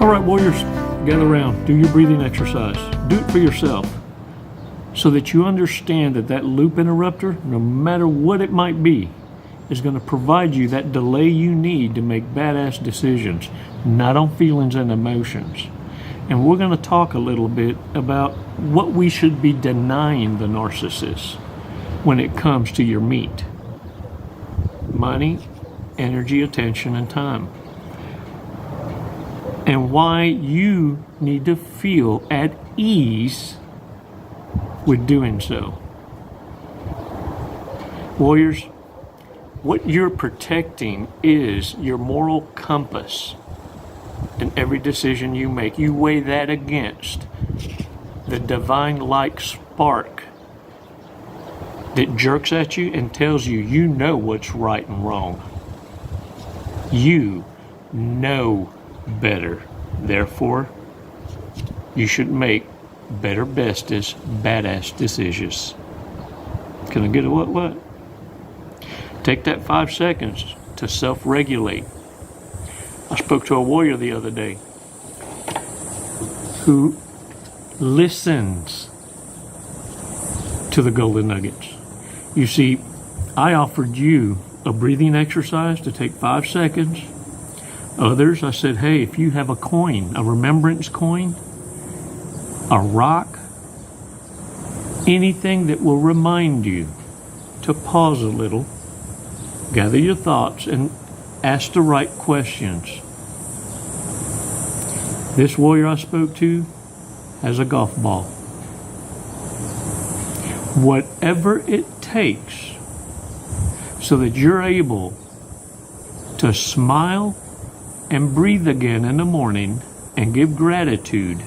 All right, warriors, gather around. Do your breathing exercise. Do it for yourself so that you understand that that loop interrupter, no matter what it might be, is going to provide you that delay you need to make badass decisions, not on feelings and emotions. And we're going to talk a little bit about what we should be denying the narcissist when it comes to your meat: money, energy, attention, and time. And why you need to feel at ease with doing so. Warriors, what you're protecting is your moral compass. In every decision you make, you weigh that against the divine-like spark that jerks at you and tells you you know what's right and wrong. You know better. Therefore, you should make better, bestest, badass decisions. Can I get a what? Take that 5 seconds to self-regulate. I spoke to a warrior the other day who listens to the golden nuggets. You see, I offered you a breathing exercise to take 5 seconds. Others, I said, hey, if you have a coin, a remembrance coin, a rock, anything that will remind you to pause a little, gather your thoughts, and ask the right questions. This warrior I spoke to has a golf ball. Whatever it takes so that you're able to smile and breathe again in the morning and give gratitude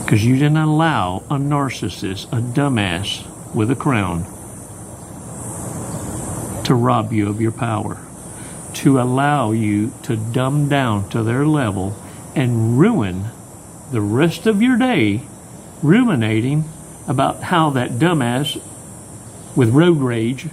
because you didn't allow a narcissist, a dumbass with a crown, to rob you of your power, to allow you to dumb down to their level and ruin the rest of your day ruminating about how that dumbass with road rage,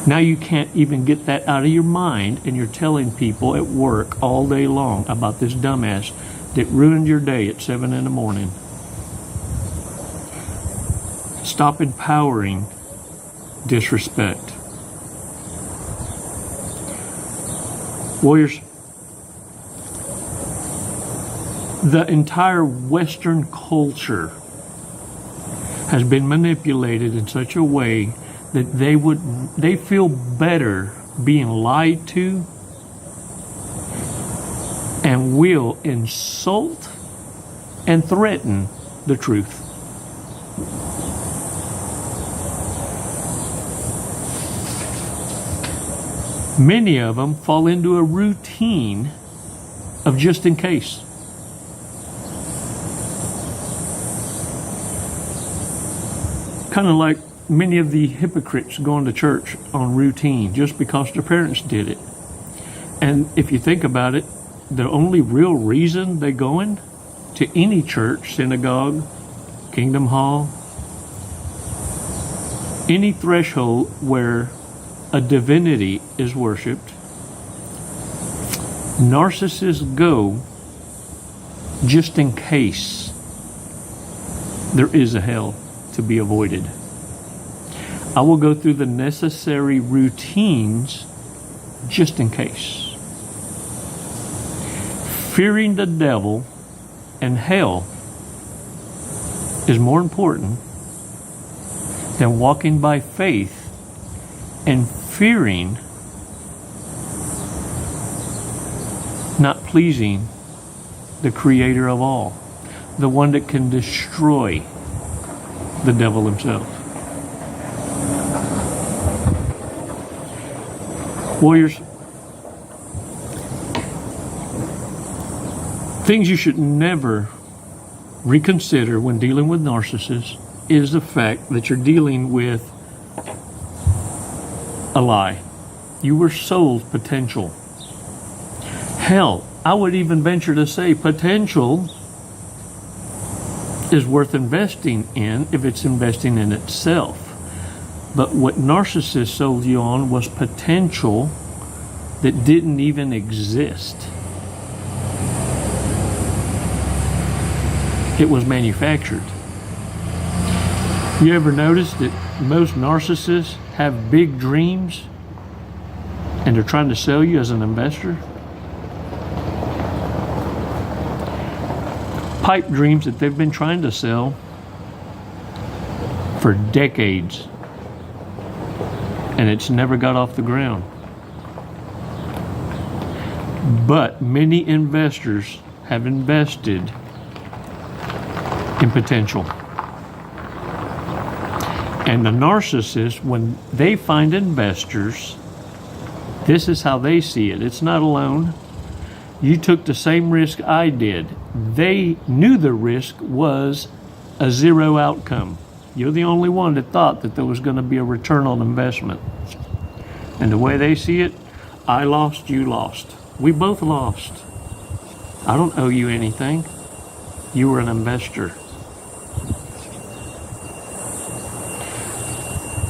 now you can't even get that out of your mind, and you're telling people at work all day long about this dumbass that ruined your day at 7 in the morning. Stop empowering disrespect. Warriors, the entire Western culture has been manipulated in such a way that they feel better being lied to and will insult and threaten the truth. Many of them fall into a routine of just in case. Kind of like many of the hypocrites going to church on routine just because their parents did it. And if you think about it, the only real reason they're going to any church, synagogue, kingdom hall, any threshold where a divinity is worshipped, narcissists go just in case there is a hell to be avoided. I will go through the necessary routines just in case. Fearing the devil and hell is more important than walking by faith and fearing not pleasing the creator of all, the one that can destroy the devil himself. Warriors, things you should never reconsider when dealing with narcissists is the fact that you're dealing with a lie. You were sold potential. Hell, I would even venture to say potential is worth investing in if it's investing in itself. But what narcissists sold you on was potential that didn't even exist. It was manufactured. You ever notice that most narcissists have big dreams and they're trying to sell you as an investor? Pipe dreams that they've been trying to sell for decades, and it's never got off the ground. But many investors have invested in potential. And the narcissists, when they find investors, this is how they see it. It's not alone. You took the same risk I did. They knew the risk was a zero outcome. You're the only one that thought that there was going to be a return on investment. And the way they see it, I lost, you lost. We both lost. I don't owe you anything. You were an investor.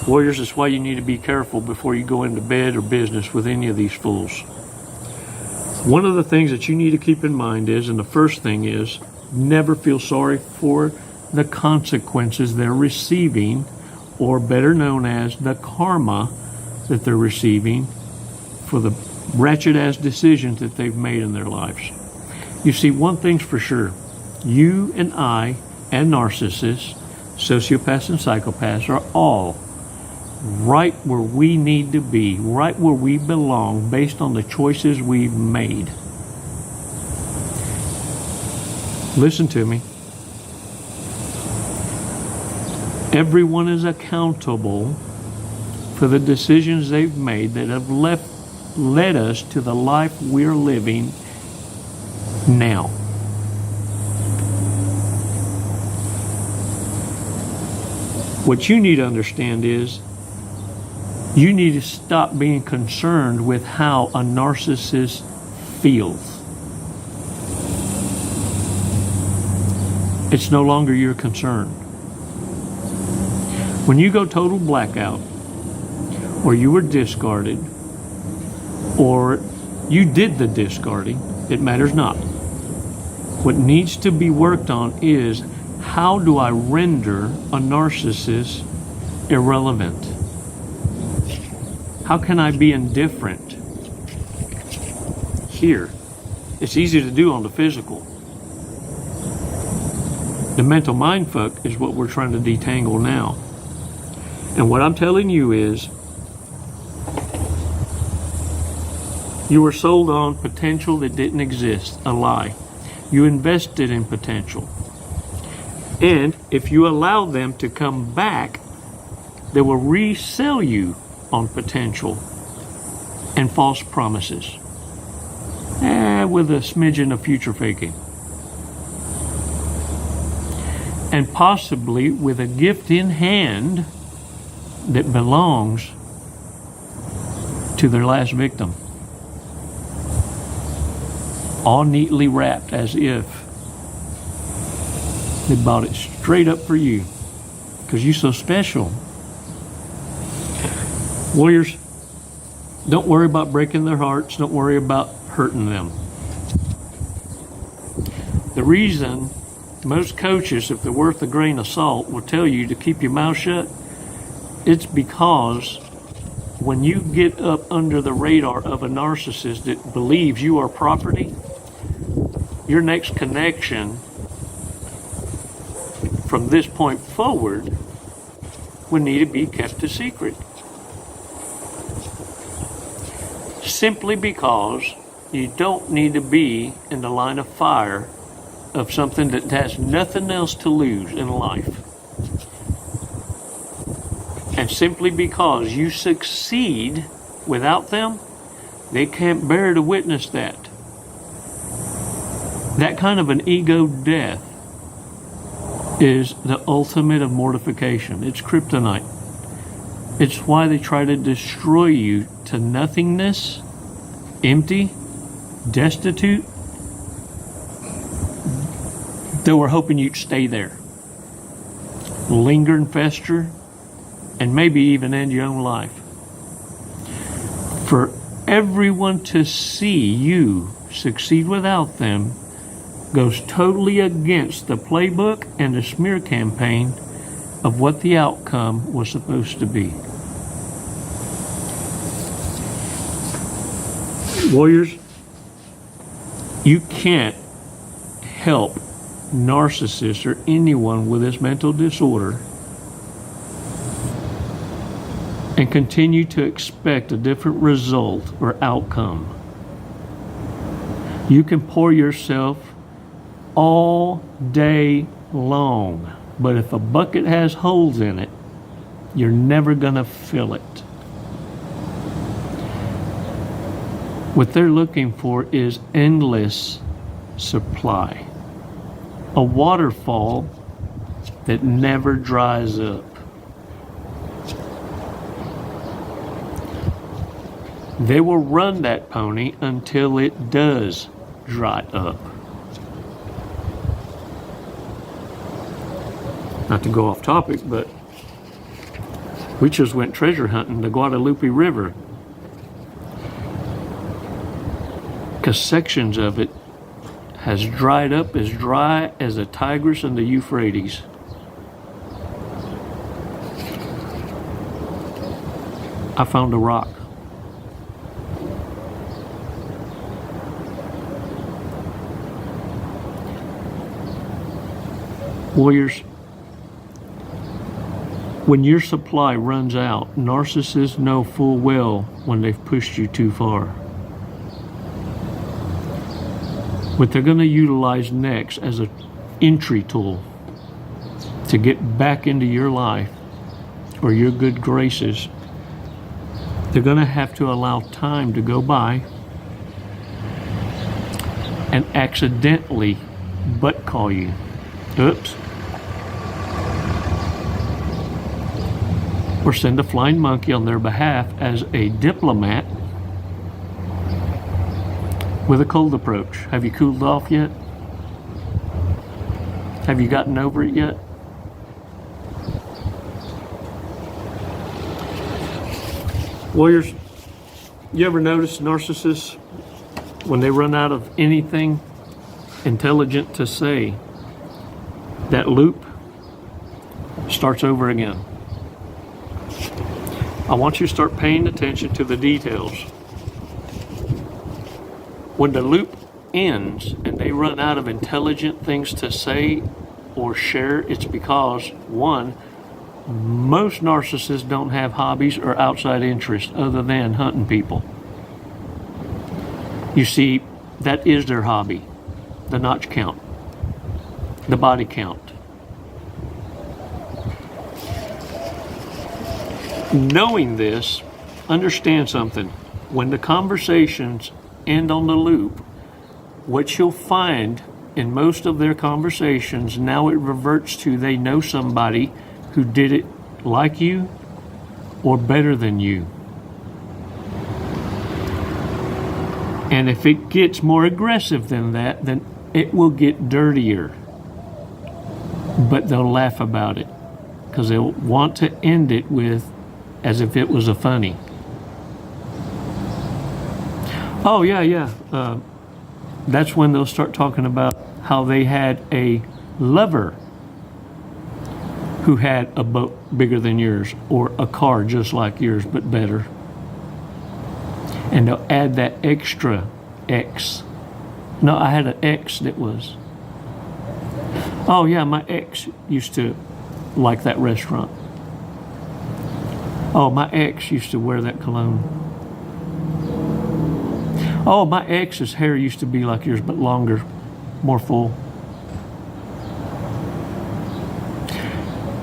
Warriors, that's why you need to be careful before you go into bed or business with any of these fools. One of the things that you need to keep in mind is, and the first thing is, never feel sorry for the consequences they're receiving, or better known as the karma that they're receiving for the wretched-ass decisions that they've made in their lives. You see, one thing's for sure. You and I and narcissists, sociopaths and psychopaths are all right where we need to be, right where we belong based on the choices we've made. Listen to me. Everyone is accountable for the decisions they've made that have led us to the life we're living now. What you need to understand is you need to stop being concerned with how a narcissist feels. It's no longer your concern. When you go total blackout, or you were discarded, or you did the discarding, it matters not. What needs to be worked on is, how do I render a narcissist irrelevant? How can I be indifferent? Here, it's easy to do on the physical. The mental mindfuck is what we're trying to detangle now. And what I'm telling you is, you were sold on potential that didn't exist, a lie. You invested in potential. And if you allow them to come back, they will resell you on potential and false promises, with a smidgen of future faking, and possibly with a gift in hand that belongs to their last victim, all neatly wrapped as if they bought it straight up for you because you're so special. Warriors, don't worry about breaking their hearts. Don't worry about hurting them. The reason most coaches, if they're worth a grain of salt, will tell you to keep your mouth shut, it's because when you get up under the radar of a narcissist that believes you are property, your next connection from this point forward would need to be kept a secret. Simply because you don't need to be in the line of fire of something that has nothing else to lose in life. And simply because you succeed without them, they can't bear to witness that. That kind of an ego death is the ultimate of mortification. It's kryptonite. It's why they try to destroy you to nothingness, empty, destitute. They were hoping you'd stay there, linger and fester, and maybe even end your own life. For everyone to see you succeed without them goes totally against the playbook and the smear campaign of what the outcome was supposed to be. Warriors, you can't help narcissists or anyone with this mental disorder and continue to expect a different result or outcome. You can pour yourself all day long, but if a bucket has holes in it, you're never going to fill it. What they're looking for is endless supply, a waterfall that never dries up. They will run that pony until it does dry up. Not to go off topic, but we just went treasure hunting the Guadalupe River, because sections of it has dried up as dry as the Tigris and the Euphrates. I found a rock. Warriors, when your supply runs out, narcissists know full well when they've pushed you too far. What they're going to utilize next as an entry tool to get back into your life or your good graces, they're going to have to allow time to go by and accidentally butt call you. Oops. Or send a flying monkey on their behalf as a diplomat with a cold approach. Have you cooled off yet? Have you gotten over it yet? Warriors, you ever notice narcissists, when they run out of anything intelligent to say, that loop starts over again? I want you to start paying attention to the details. When the loop ends and they run out of intelligent things to say or share, it's because, one, most narcissists don't have hobbies or outside interests other than hunting people. You see, that is their hobby. The notch count, the body count. Knowing this, understand something. When the conversations end on the loop, what you'll find in most of their conversations, now it reverts to they know somebody who did it like you or better than you. And if it gets more aggressive than that, then it will get dirtier. But they'll laugh about it because they'll want to end it with as if it was a funny. Oh, yeah. That's when they'll start talking about how they had a lover who had a boat bigger than yours or a car just like yours but better. And they'll add that extra X. No, I had an ex that was, oh yeah, my ex used to like that restaurant. Oh, my ex used to wear that cologne. Oh, my ex's hair used to be like yours, but longer, more full.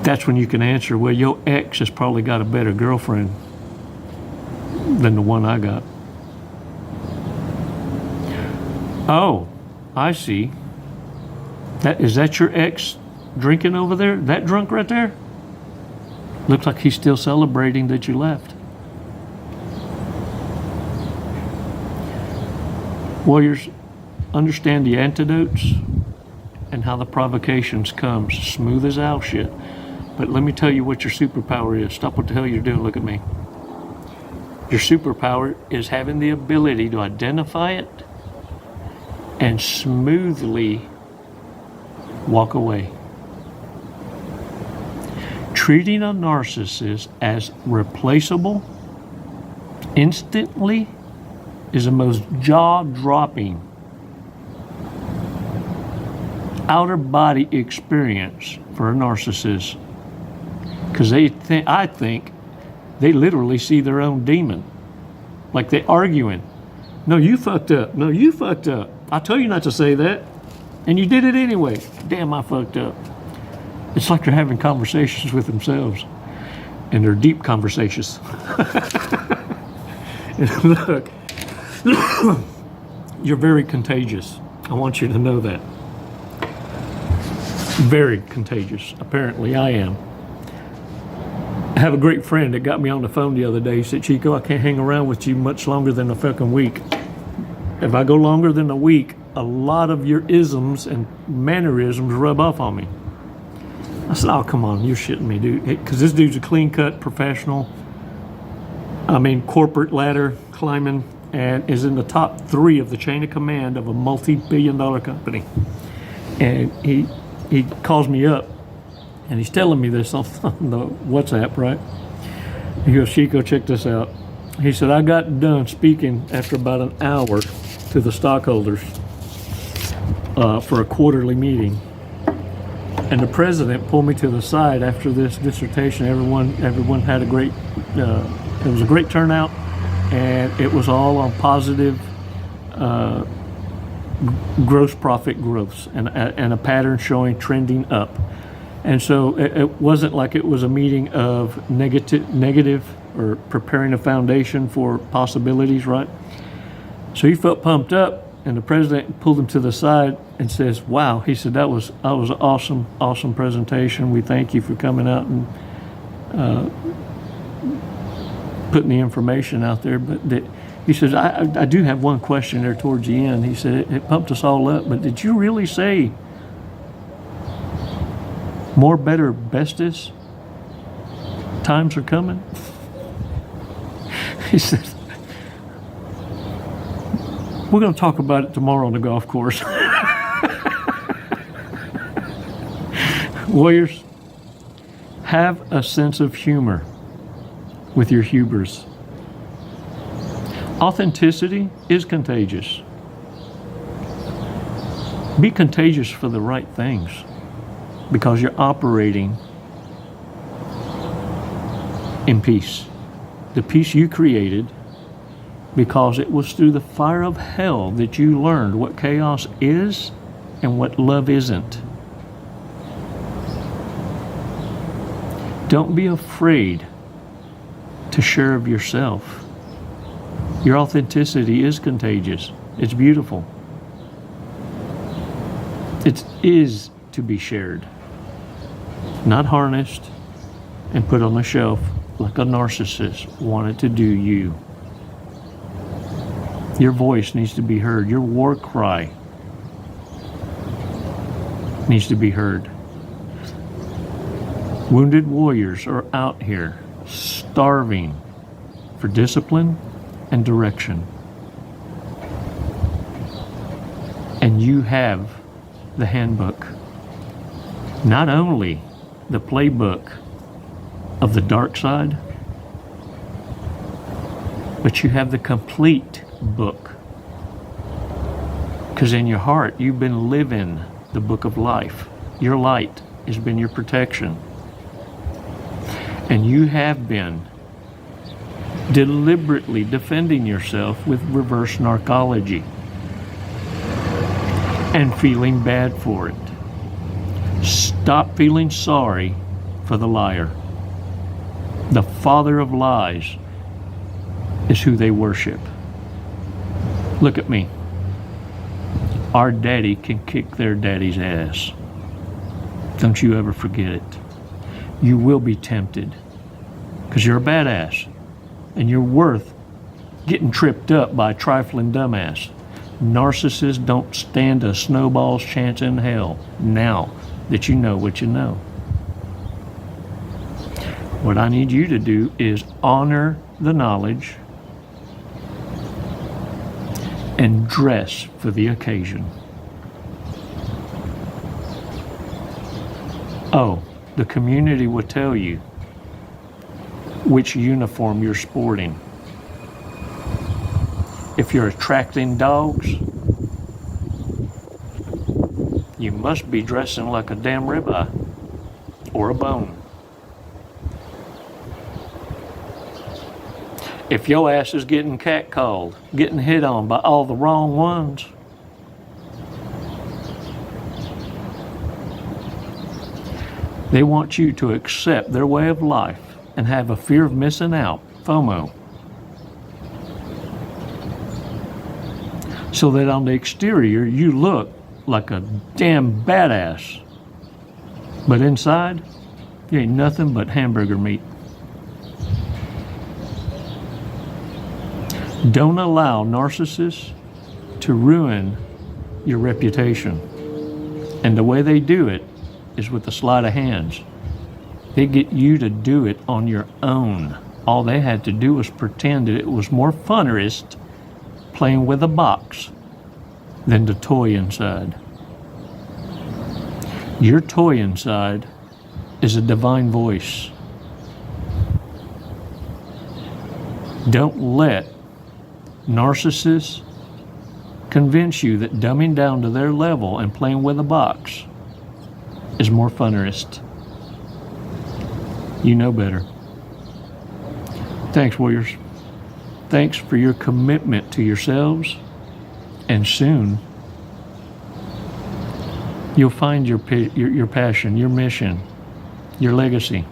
That's when you can answer, well, your ex has probably got a better girlfriend than the one I got. Oh, I see. Is that your ex drinking over there? That drunk right there? Looks like he's still celebrating that you left. Warriors, understand the antidotes and how the provocations come. Smooth as owl shit. But let me tell you what your superpower is. Stop what the hell you're doing. Look at me. Your superpower is having the ability to identify it and smoothly walk away. Treating a narcissist as replaceable instantly is the most jaw-dropping outer body experience for a narcissist, because I think they literally see their own demon, like they're arguing. No, you fucked up. No, you fucked up. I told you not to say that, and you did it anyway. Damn, I fucked up. It's like they're having conversations with themselves, and they're deep conversations. And look, you're very contagious. I want you to know that. Very contagious. Apparently, I am. I have a great friend that got me on the phone the other day. He said, Chico, I can't hang around with you much longer than a fucking week. If I go longer than a week, a lot of your isms and mannerisms rub off on me. I said, oh, come on, you're shitting me, dude. Because this dude's a clean-cut professional. I mean, corporate ladder climbing, and is in the top 3 of the chain of command of a multi-billion-dollar company. And he calls me up, and he's telling me this on the WhatsApp, right? He goes, Chico, check this out. He said, I got done speaking after about an hour to the stockholders for a quarterly meeting. And the president pulled me to the side after this dissertation. Everyone had a great, it was a great turnout, and it was all on positive gross profit growths and a pattern showing trending up. And so it wasn't like it was a meeting of negative or preparing a foundation for possibilities, right? So he felt pumped up, and the president pulled him to the side and says, wow, he said, that was an awesome presentation. We thank you for coming out and putting the information out there. But he says, I do have one question there towards the end. He said, it pumped us all up, but did you really say more, better, bestest times are coming? He says, we're going to talk about it tomorrow on the golf course. Warriors, have a sense of humor with your hubris. Authenticity is contagious. Be contagious for the right things, because you're operating in peace. The peace you created, because it was through the fire of hell that you learned what chaos is and what love isn't. Don't be afraid to share of yourself. Your authenticity is contagious. It's beautiful. It is to be shared, not harnessed and put on a shelf like a narcissist wanted to do you. Your voice needs to be heard. Your war cry needs to be heard. Wounded warriors are out here starving for discipline and direction. And you have the handbook. Not only the playbook of the dark side, but you have the complete book. Because in your heart, you've been living the book of life. Your light has been your protection. And you have been deliberately defending yourself with reverse narcology and feeling bad for it. Stop feeling sorry for the liar. The father of lies is who they worship. Look at me. Our daddy can kick their daddy's ass. Don't you ever forget it. You will be tempted, because you're a badass and you're worth getting tripped up by a trifling dumbass. Narcissists don't stand a snowball's chance in hell now that you know what you know. What I need you to do is honor the knowledge and dress for the occasion. Oh, the community will tell you which uniform you're sporting. If you're attracting dogs, you must be dressing like a damn ribeye or a bone. If your ass is getting catcalled, getting hit on by all the wrong ones, they want you to accept their way of life and have a fear of missing out, FOMO. So that on the exterior, you look like a damn badass. But inside, you ain't nothing but hamburger meat. Don't allow narcissists to ruin your reputation. And the way they do it is with a sleight of hands. They get you to do it on your own. All they had to do was pretend that it was more funnerist playing with a box than the toy inside. Your toy inside is a divine voice. Don't let narcissists convince you that dumbing down to their level and playing with a box is more funnerist. You know better. Thanks, warriors. Thanks for your commitment to yourselves, and soon you'll find your passion, your mission, your legacy.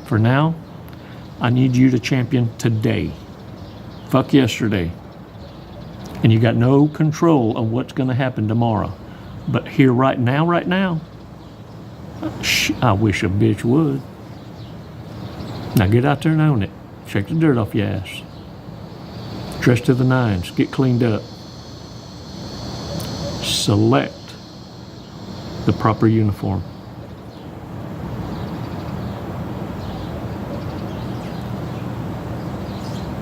For now, I need you to champion today. Fuck yesterday. And you got no control of what's going to happen tomorrow. But here right now, I wish a bitch would. Now get out there and own it. Shake the dirt off your ass. Dress to the nines. Get cleaned up. Select the proper uniform.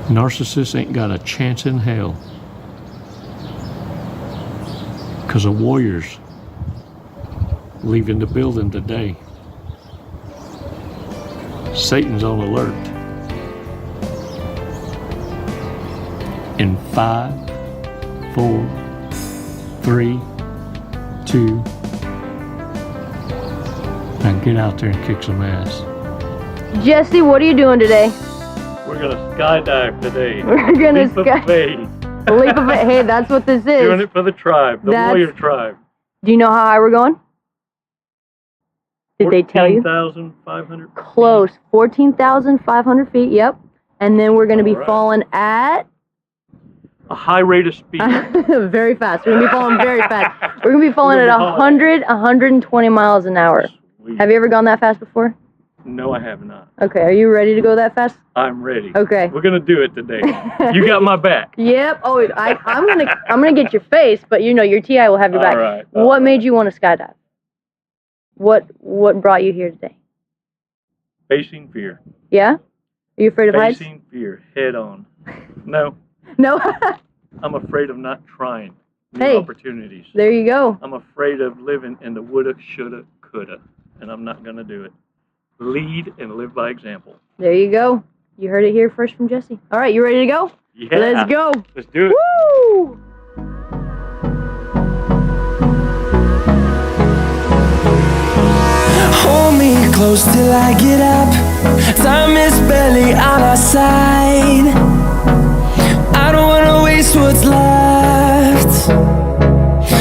Narcissists ain't got a chance in hell. Because of warriors leaving the building today. Satan's on alert. In 5, 4, 3, 2. Now get out there and kick some ass. Jesse, what are you doing today? We're gonna skydive today. We're gonna leap of faith. Leap of faith. Hey, that's what this is. Doing it for the tribe, the warrior tribe. Do you know how high we're going? Did they tell you? 14,500 feet. Close. 14,500 feet, yep. And then we're going to be falling at... a high rate of speed. Very fast. We're going to be falling very fast. We're going to be falling at 120 miles an hour. Sweet. Have you ever gone that fast before? No, I have not. Okay, are you ready to go that fast? I'm ready. Okay. We're going to do it today. You got my back. Yep. Oh, I'm gonna get your face, but you know your TI will have your back. All right. What made you want to skydive? What brought you here today? Facing fear. Yeah? Are you afraid of heights? Facing fear head on. No. No. I'm afraid of not trying new opportunities. There you go. I'm afraid of living in the woulda, shoulda, coulda, and I'm not going to do it. Lead and live by example. There you go. You heard it here first from Jesse. All right, you ready to go? Yeah. Let's go. Let's do it. Woo! Hold me close till I get up. Time is barely on our side. I don't wanna waste what's left.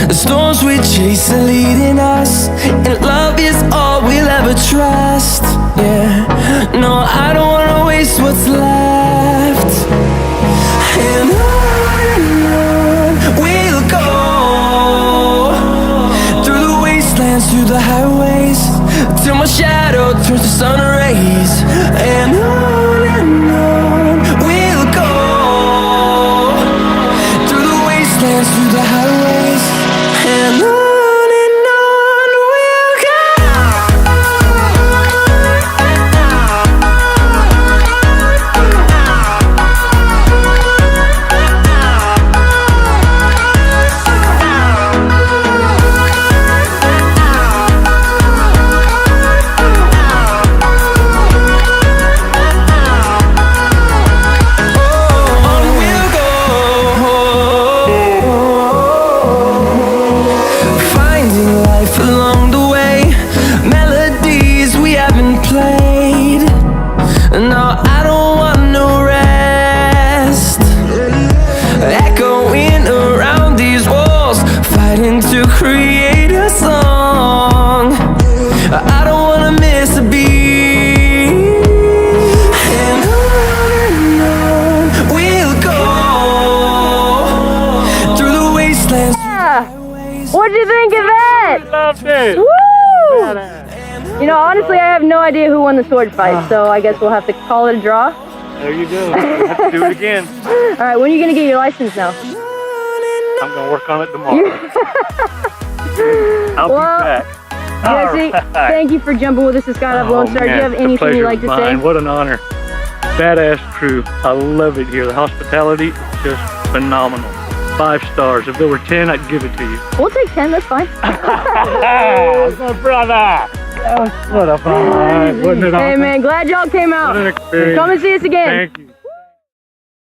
The storms we chase are leading us, and love is all we'll ever trust. Yeah, no, I don't wanna waste what's left. And on we'll go, through the wastelands, through the highways, till my shadow turns to sun rays. And on we'll go, through the wastelands, through the highways, and on we'll go. along the way, melodies we haven't played. No, I don't want no rest, echoing around these walls, fighting to create a song. I don't wanna miss a beat, and on we'll go through the wastelands. What'd you think of that? Loved it. Woo! You know, honestly, I have no idea who won the sword fight, so I guess we'll have to call it a draw. There you go. We'll have to do it again. All right, when are you gonna get your license now? I'm gonna work on it tomorrow. I'll be back. Jesse, thank you for jumping with us to Skydiving Lone Star. Do you have anything you'd like to say? What an honor. Badass crew. I love it here. The hospitality, just phenomenal. 5 stars. If there were 10, I'd give it to you. We'll take 10, that's fine. My brother. What a fun. Wasn't it awesome? Hey man, glad y'all came out. What an experience. Come and see us again. Thank you.